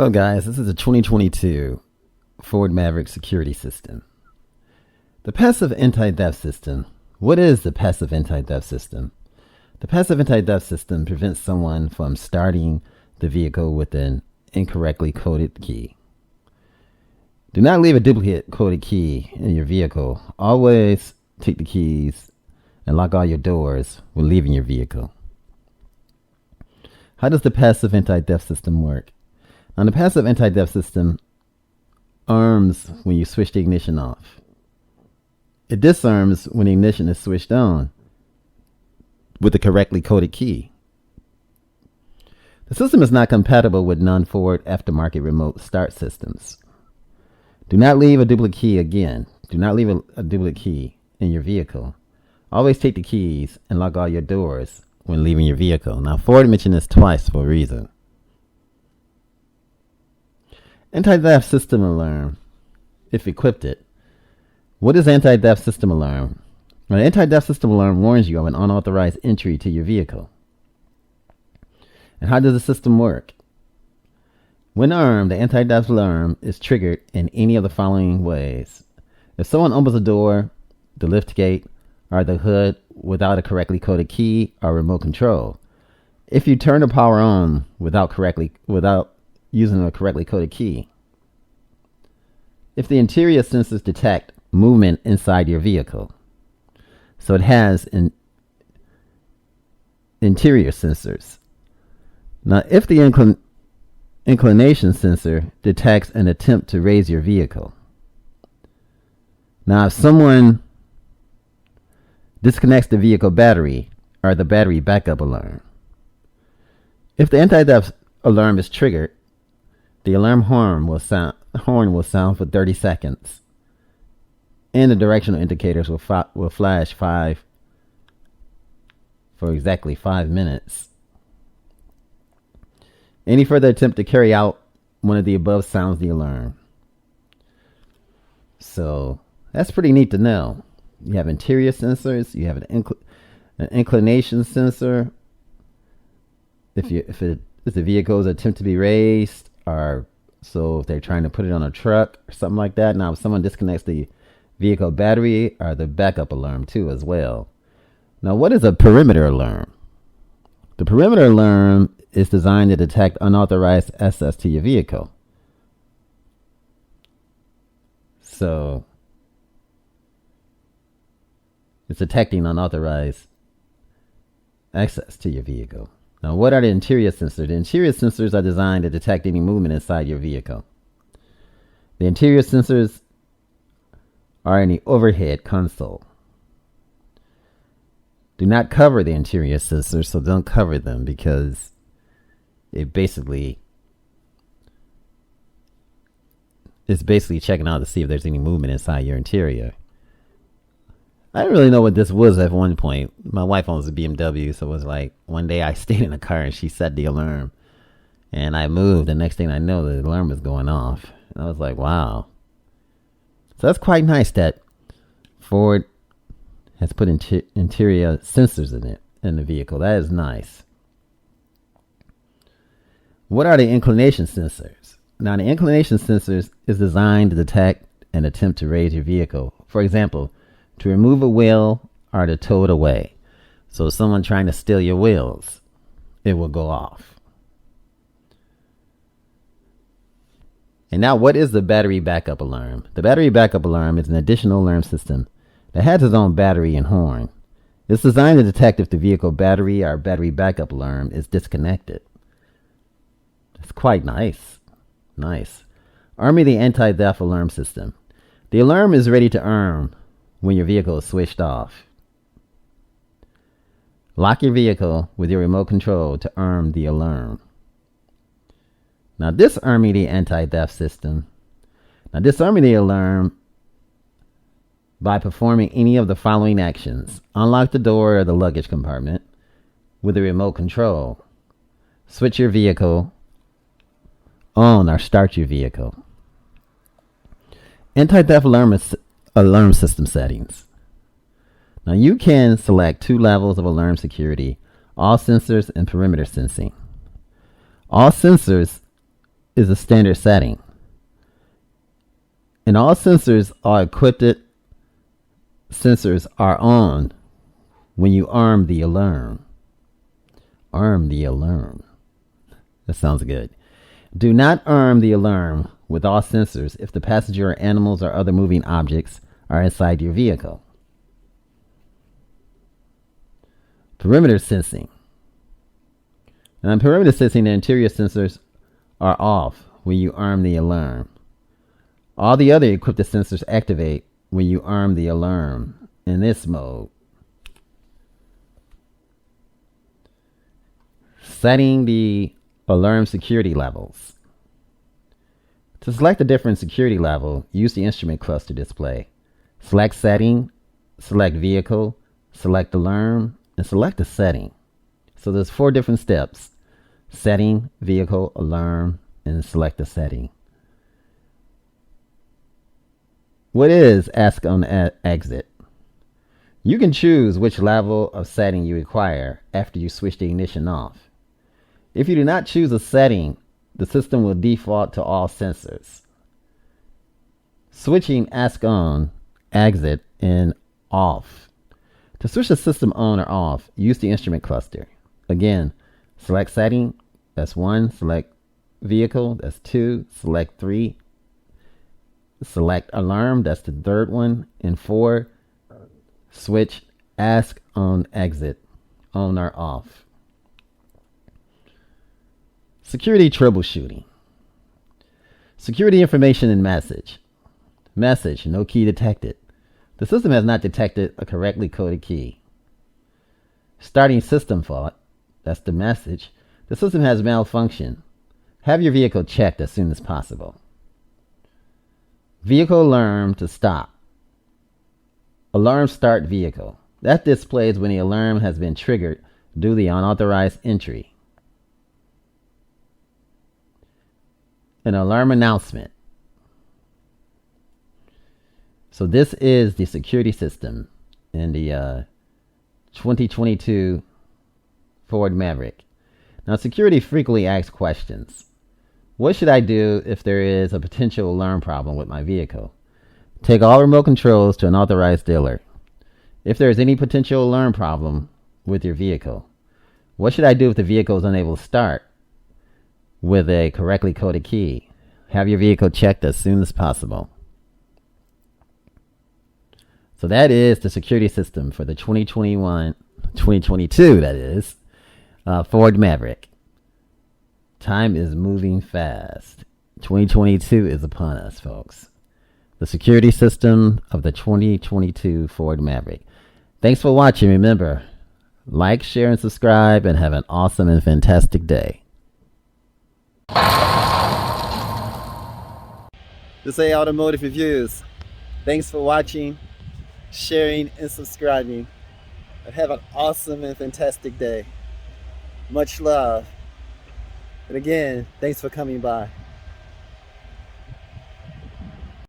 Hello guys, this is a 2022 Ford Maverick security system. The passive anti-theft system. What is the passive anti-theft system? The passive anti-theft system prevents someone from starting the vehicle with an incorrectly coded key. Do not leave a duplicate coded key in your vehicle. Always take the keys and lock all your doors when leaving your vehicle. How does the passive anti-theft system work? Now, the passive anti-theft system arms when you switch the ignition off. It disarms when the ignition is switched on with the correctly coded key. The system is not compatible with non-Ford aftermarket remote start systems. Do not leave a duplicate key again. Do not leave a duplicate key in your vehicle. Always take the keys and lock all your doors when leaving your vehicle. Now, Ford mentioned this twice for a reason. Anti-theft system alarm, if equipped it. What is anti-theft system alarm? An anti-theft system alarm warns you of an unauthorized entry to your vehicle. And how does the system work? When armed, the anti-theft alarm is triggered in any of the following ways. If someone opens the door, the lift gate, or the hood without a correctly coded key or remote control. If you turn the power on without using a correctly coded key. If the interior sensors detect movement inside your vehicle. So it has interior sensors. Now, if the inclination sensor detects an attempt to raise your vehicle. Now, if someone disconnects the vehicle battery or the battery backup alarm. If the anti-theft alarm is triggered, the alarm horn will sound for 30 seconds, and the directional indicators will flash for exactly 5 minutes. Any further attempt to carry out one of the above sounds the alarm. So that's pretty neat to know. You have interior sensors. You have an inclination sensor. If the vehicle is attempt to be raised, or so if they're trying to put it on a truck or something like that. Now, if someone disconnects the vehicle battery or the backup alarm too as well. Now, what is a perimeter alarm? The perimeter alarm is designed to detect unauthorized access to your vehicle. So it's detecting unauthorized access to your vehicle. Now, what are the interior sensors? The interior sensors are designed to detect any movement inside your vehicle. The interior sensors are in the overhead console. Do not cover the interior sensors, so don't cover them because it's basically checking out to see if there's any movement inside your interior. I didn't really know what this was at one point. My wife owns a BMW, so it was like one day I stayed in the car and she set the alarm. And I moved. The next thing I know, the alarm was going off. And I was like, wow. So that's quite nice that Ford has put interior sensors in the vehicle. That is nice. What are the inclination sensors? Now, the inclination sensors is designed to detect an attempt to raise your vehicle. For example, to remove a wheel or to tow it away. So someone trying to steal your wheels, it will go off. And now, what is the battery backup alarm? The battery backup alarm is an additional alarm system that has its own battery and horn. It's designed to detect if the vehicle battery or battery backup alarm is disconnected. It's quite nice. Nice. Army the anti-theft alarm system. The alarm is ready to arm when your vehicle is switched off. Lock your vehicle with your remote control to arm the alarm. Now, disarming the anti-theft system. Now, disarming the alarm by performing any of the following actions. Unlock the door or the luggage compartment with the remote control. Switch your vehicle on or start your vehicle. Anti-theft alarm system settings. Now, you can select 2 levels of alarm security, all sensors and perimeter sensing. All sensors is a standard setting. And all sensors are equipped. Sensors are on when you arm the alarm. Arm the alarm. That sounds good. Do not arm the alarm with all sensors if the passenger or animals or other moving objects are inside your vehicle. Perimeter sensing. Now, in perimeter sensing, the interior sensors are off when you arm the alarm. All the other equipped sensors activate when you arm the alarm in this mode. Setting the alarm security levels. To select a different security level, use the instrument cluster display. Select setting, select vehicle, select alarm, and select a setting. So there's 4 different steps. Setting, vehicle, alarm, and select a setting. What is ask on exit? You can choose which level of setting you require after you switch the ignition off. If you do not choose a setting, the system will default to all sensors. Switching ask on, exit, and off. To switch the system on or off, use the instrument cluster. Again, select setting, that's 1. Select vehicle, that's 2. Select 3. Select alarm, that's the 3rd one. And 4, switch ask on exit, on or off. Security troubleshooting. Security information and message. Message, no key detected. The system has not detected a correctly coded key. Starting system fault, that's the message. The system has malfunctioned. Have your vehicle checked as soon as possible. Vehicle alarm to stop. Alarm start vehicle. That displays when the alarm has been triggered due to the unauthorized entry. An alarm announcement. So this is the security system in the 2022 Ford Maverick. Now, security frequently asks questions. What should I do if there is a potential alarm problem with my vehicle? Take all remote controls to an authorized dealer. If there is any potential alarm problem with your vehicle, what should I do if the vehicle is unable to start with a correctly coded key? Have your vehicle checked as soon as possible. So that is the security system for the 2022, that is, Ford Maverick. Time is moving fast. 2022 is upon us, folks. The security system of the 2022 Ford Maverick. Thanks for watching. Remember, like, share, and subscribe, and have an awesome and fantastic day. This is Automotive Reviews. Thanks for watching, sharing, and subscribing. And have an awesome and fantastic day. Much love. And again, thanks for coming by.